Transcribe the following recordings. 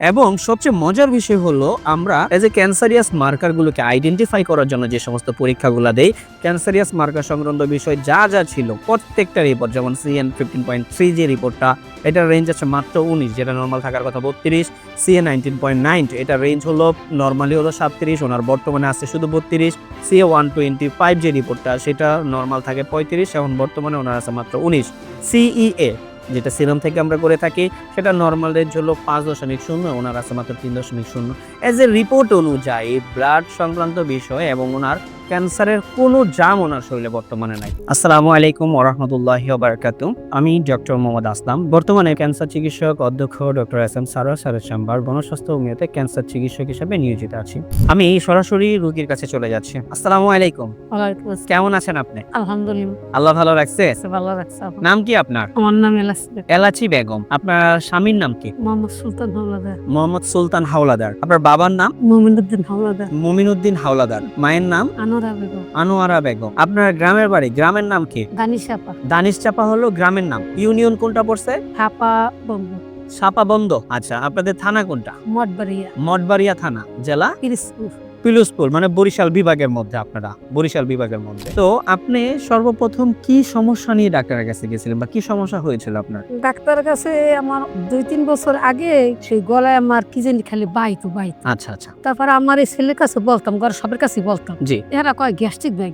এবং সবচেয়ে মজার বিষয় হলো আমরা এজ এ ক্যান্সারিয়াস মার্কারগুলোকে আইডেন্টিফাই করার জন্য যে সমস্ত পরীক্ষাগুলো দেই, ক্যান্সারিয়াস মার্কার সংক্রান্ত বিষয় যা যা ছিল প্রত্যেকটা রিপোর্ট, যেমন CN15.3 যে রিপোর্টটা, এটার রেঞ্জ আছে মাত্র 19, যেটা নর্মাল থাকার কথা 32। CA19.9 এটার রেঞ্জ হলো নর্মালি হলো 37, ওনার বর্তমানে আছে শুধু 32। CA125 যে রিপোর্টটা, সেটা নর্মাল থাকে 35, এখন বর্তমানে ওনার আছে মাত্র 19। CEA যেটা সিরাম থেকে আমরা করে থাকি, সেটা নর্মাল রেঞ্জ হলো 5.0, ওনার আছে মাত্র 3.0। এজ এ রিপোর্ট অনুযায়ী ব্লাড সংক্রান্ত বিষয় এবং ওনার ক্যান্সারের কোনো জাম ওনার শরীরে বর্তমানে নাই। আসসালামু আলাইকুম ওয়া রাহমাতুল্লাহি ওয়া বারাকাতুহু। আমি ডক্টর মোহাম্মদ আসলাম, বর্তমানে ক্যান্সার চিকিৎসক অধ্যক্ষ ডক্টর SM সারোয়ার স্যারের চেম্বার গণস্বাস্থ্য হোমিওতে ক্যান্সার চিকিৎসক হিসেবে নিয়োজিত আছি। আমি সরাসরি রোগীর কাছে চলে যাচ্ছি। আসসালামু আলাইকুম। ওয়ালাইকুম আসসালাম। কেমন আছেন আপনি? আলহামদুলিল্লাহ, আল্লাহ ভালো রাখছে। ভালো রাখছে আপনি। নাম কি আপনার? আমার নাম এলাস বেগম। এলাচি বেগম। আপনার স্বামীর নাম কি? মোহাম্মদ সুলতান হাওলাদার। মোহাম্মদ সুলতান হাওলাদার। আপনার বাবার নাম? মুমিনুদ্দিন হাওলাদার। মুমিনুদ্দিন হাওলাদার। মায়ের নাম? আনোয়ারা বেগম। আনোয়ারা বেগম। আপনার গ্রামের বাড়ি, গ্রামের নাম কি? দানিশাপা। দানিশ চাপা হলো গ্রামের নাম। ইউনিয়ন কোনটা পড়ছে? হাপা বন্ধ। সাপাবন্দ। আচ্ছা, আপনাদের থানা কোনটা? মঠবাড়িয়া। মঠবাড়িয়া থানা। জেলা? পিরিজপুর। পিরোজপুর, মানে বরিশাল বিভাগের মধ্যে। আপনারা বরিশাল বিভাগের মধ্যে। তো আপনি সর্বপ্রথম কি সমস্যা নিয়ে ডাক্তারের কাছে গেছিলেন বা কি সমস্যা হয়েছিল আপনার? ডাক্তারের কাছে আমার 2-3 বছর আগে সেই গলায় আমার কি জানি খালি বাইতো। আচ্ছা আচ্ছা। তারপর আমার এই ছেলের কাছে বলতাম, ঘর সবার কাছে বলতাম, জি। এরা কয় গ্যাস্ট্রিক ভাই।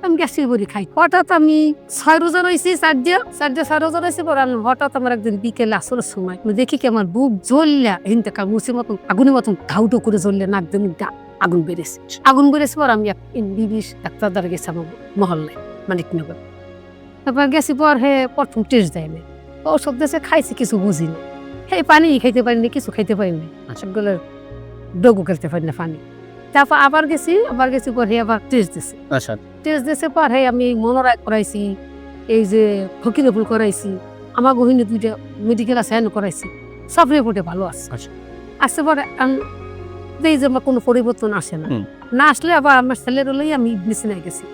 আমি গ্যাস্ট্রিক বড়ি খাই। হঠাৎ আমি 6 রোজা রয়েছি, 6 রোজা রয়েছি। পর হঠাৎ আমার একদিন বিকেলে আসরের সময় আমি দেখি কি আমার বুক জ্বললা হিনতে মুসির মতন আগুনের মতন ধাউটো করে জ্বললে, নাক দিয়ে আগুন বেড়েছে। পর আমি বিবিশ ডাক্তার দ্বারা গেছি আমার মহল্লায়, মানিকনগর। তারপর গেছি পর প্রথম টেস্ট দেয় না, ওষুধ দেশে খাইছি, কিছু বুঝিনি। পানি খাইতে পারিনি, কিছু খাইতে পারিনি, সবগুলো ডগু খেলতে পারি না পানি। তারপর আবার গেছি পর আবার টেস্ট দিছে। আচ্ছা। টেস্ট দিছে পর আমি মনোরায় করাইছি, এই যে ফকিরপুর করাইছি, আমার গহিনী 2টা মেডিকেল আছে করাইছি, সব রিপোর্টে ভালো আছে। আসছে পরে এই যে আমার কোনো পরিবর্তন আসে না আসলে আবার আমার ছেলের হলেই আমি ইবনিসিনায় গেছি।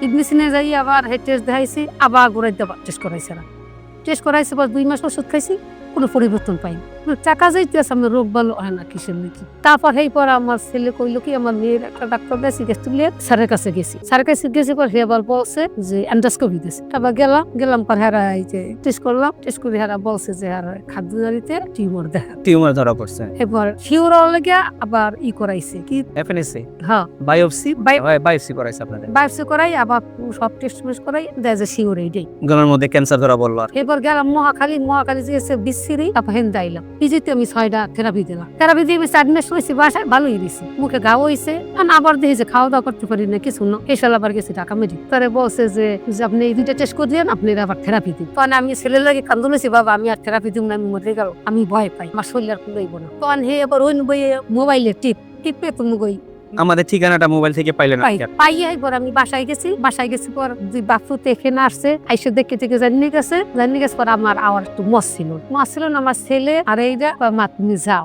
ইবনিসিনায় যাই আবার টেস্ট দেখাইছি, আবার গোড়াইতে টেস্ট করাইছে পর 2 মাস ওষুধ খাইছি, কোনো পরিবর্তন পাইনি। টাকা যাইতেছে, আমার রোগ ভালো হয় না কিসের নাকি। তারপর পর আমার ছেলে কইলো কি, আমার মেয়ের একটা ডাক্তার দেশি স্যারের কাছে গেছি পর আবার বলছে যে এন্ডোস্কোপি দিয়েছে। তারপর গেলাম পর এই যে টেস্ট করে বলছে যে খাদ্য নালীতে টিউমার ধরা পড়ছে। এবার শিওর লেগে আবার করাইছে কি এফএনএসি। হ্যাঁ, বায়োপসি করাইছে আপনাদের? বায়োপসি করাই আবার সব টেস্ট করাই দেয় যে শিওর এইটাই। গলার মধ্যে ক্যান্সার ধরা বললো। আর এবার গেলাম মহাখালী যে বিচ্ছিরি, তারপর দাইলাম পিজিতে আমি 6টা থেরাপি দিলাম। থেরাপি দিয়ে আমি 4 মাস হয়েছি বাসায়, ভালোই দিছি, মুখে ঘাও হয়েছে। আবার দেখি যে খাওয়া দাওয়া করতে পারি না, কিছু না। এসাল আবার গেছি ঢাকা মেডিকেল। তারা বলছে যে আপনি এই 2টা টেস্ট করে দিলেন, আপনি আবার থেরাপি দিন। তখন আমি ছেলের লাগে কান্দুলেছি, বাবা আমি আর থেরাপি দিব না, আমি মরে গেল, আমি ভয় পাই, আমার শরীর আর কুলাইব না। তখন এবার ওই মোবাইলে টিপে তুমি আমাদের ঠিকানাটা মোবাইল থেকে পাইলেন? পাইয়ে পর আমি বাসায় গেছি পর 2 বাচ্চা এখানে আসছে, আইসে দেখে জানিয়ে গেছে পর আমার আওয়ার একটু মস ছিল না। আমার ছেলে আর এইটা মা তুমি যাও,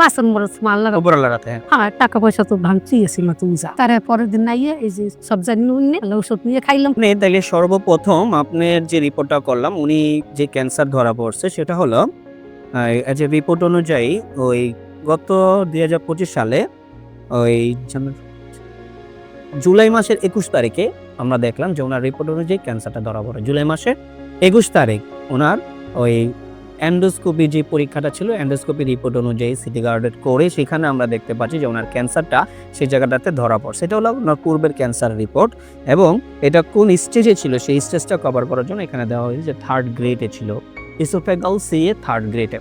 মাছের মরচ মাল্লা রাতে। হ্যাঁ, টাকা পয়সা তো ভাঙছি গেছিল, তুমি যাও। তার পরের দিন নাইয়ে এই যে সব জানিয়ে ওষুধ নিয়ে খাইলাম। তাইলে সর্বপ্রথম আপনার যে রিপোর্টটা করলাম, উনি যে ক্যান্সার ধরা পড়ছে সেটা হলো রিপোর্ট অনুযায়ী ওই গত 2025 সালে ওই জুলাই মাসের 21 তারিখে আমরা দেখলাম যে ওনার রিপোর্ট অনুযায়ী ক্যান্সারটা ধরা পড়ে। জুলাই মাসের 21 তারিখ ওনার ওই এন্ডোস্কোপি যে পরীক্ষাটা ছিল, এন্ডোস্কোপি রিপোর্ট অনুযায়ী সিটি গার্ডেড করে সেখানে আমরা দেখতে পাচ্ছি যে ওনার ক্যান্সারটা সেই জায়গাটাতে ধরা পড়ছে। এটা হলো ওনার পূর্বের ক্যান্সার রিপোর্ট, এবং এটা কোন স্টেজে ছিল সেই স্টেজটা কভার করার জন্য এখানে দেওয়া হয়েছে যে 3rd গ্রেডে ছিল, ইসোফেগাল CA 3rd গ্রেডে।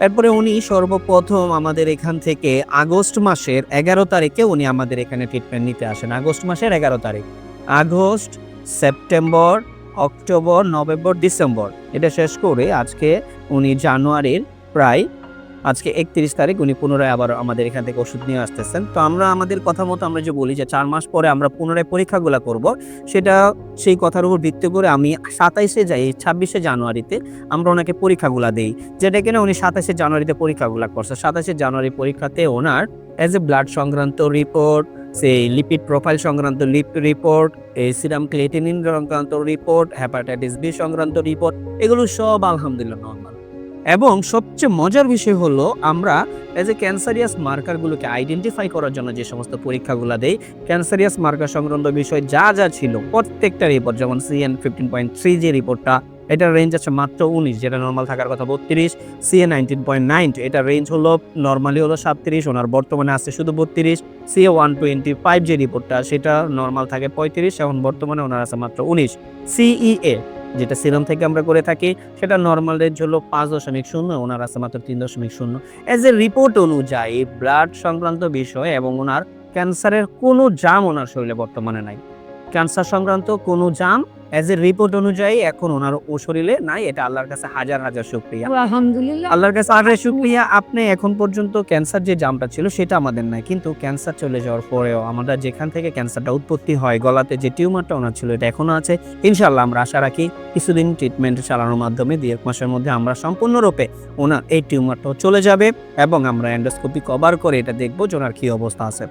এরপরে উনি সর্বপ্রথম আমাদের এখান থেকে আগস্ট মাসের 11 তারিখে উনি আমাদের এখানে ট্রিটমেন্ট নিতে আসেন। আগস্ট মাসের 11 তারিখ, August, September, October, November, December, এটা শেষ করে আজকে উনি জানুয়ারির প্রায় আজকে 31 তারিখ উনি পুনরায় আবার আমাদের এখান থেকে ওষুধ নিয়ে আসতেছেন। তো আমরা আমাদের কথা মতো আমরা যে বলি যে 4 মাস পরে আমরা পুনরায় পরীক্ষাগুলো করব, সেটা সেই কথার উপর ভিত্তি করে আমি 26শে জানুয়ারিতে আমরা ওনাকে পরীক্ষাগুলো দেই, যেটা কিনা উনি 27শে জানুয়ারিতে পরীক্ষাগুলো করছে। 27শে জানুয়ারি পরীক্ষাতে ওনার এজ এ ব্লাড সংক্রান্ত রিপোর্ট, সেই লিপিড প্রোফাইল সংক্রান্ত রিপোর্ট, এই সিরাম ক্রিয়েটিনিন সংক্রান্ত রিপোর্ট, হেপাটাইটিস বি সংক্রান্ত রিপোর্ট, এগুলো সব আলহামদুলিল্লাহ নরমাল। এবং সবচেয়ে মজার বিষয় হলো আমরা এজ এ ক্যান্সারিয়াস মার্কারগুলোকে আইডেন্টিফাই করার জন্য যে সমস্ত পরীক্ষাগুলো দেই, ক্যান্সারিয়াস মার্কার সংক্রান্ত বিষয় যা যা ছিল প্রত্যেকটা রিপোর্ট, যেমন CN 15.3 যে রিপোর্টটা, এটার রেঞ্জ আছে মাত্র 19, যেটা নর্মাল থাকার কথা 32। CA 19.9, এটার রেঞ্জ হলো নর্মালি হলো 37, ওনার বর্তমানে আছে শুধু 32। CA 125 যে রিপোর্টটা, সেটা নর্মাল থাকে 35, এখন বর্তমানে ওনার আছে মাত্র 19। CEA যেটা সিরাম থেকে আমরা করে থাকি, সেটা নর্মাল রেঞ্জ হলো 5.0, ওনার আছে মাত্র 3.0। এজ এ রিপোর্ট অনুযায়ী ব্লাড সংক্রান্ত বিষয় এবং ওনার ক্যান্সারের কোনো জাম ওনার শরীরে বর্তমানে নাই, ক্যান্সার সংক্রান্ত কোনো জাম এজ এ রিপোর্ট অনুযায়ী এখন ওনার ও শরীরে নাই। এটা আল্লাহর কাছে হাজার হাজার শুকরিয়া, আলহামদুলিল্লাহ। আল্লাহর কাছে হাজার শুকরিয়া। আপনি এখন পর্যন্ত ক্যান্সার যে জামটা ছিল সেটা আমাদের নাই, কিন্তু ক্যান্সার চলে যাওয়ার পরেও আমরা যেখান থেকে ক্যান্সারটা উৎপত্তি হয়, গলাতে যে টিউমারটা ওনার ছিল, এটা এখনো আছে। ইনশাআল্লাহ আমরা আশা রাখি কিছুদিন ট্রিটমেন্ট চালানোর মাধ্যমে 2-1 মাসের মধ্যে আমরা সম্পূর্ণরূপে ওনার এই টিউমারটাও চলে যাবে এবং আমরা এন্ডোস্কোপি কভার করে এটা দেখবো যে ওনার কি অবস্থা আছে।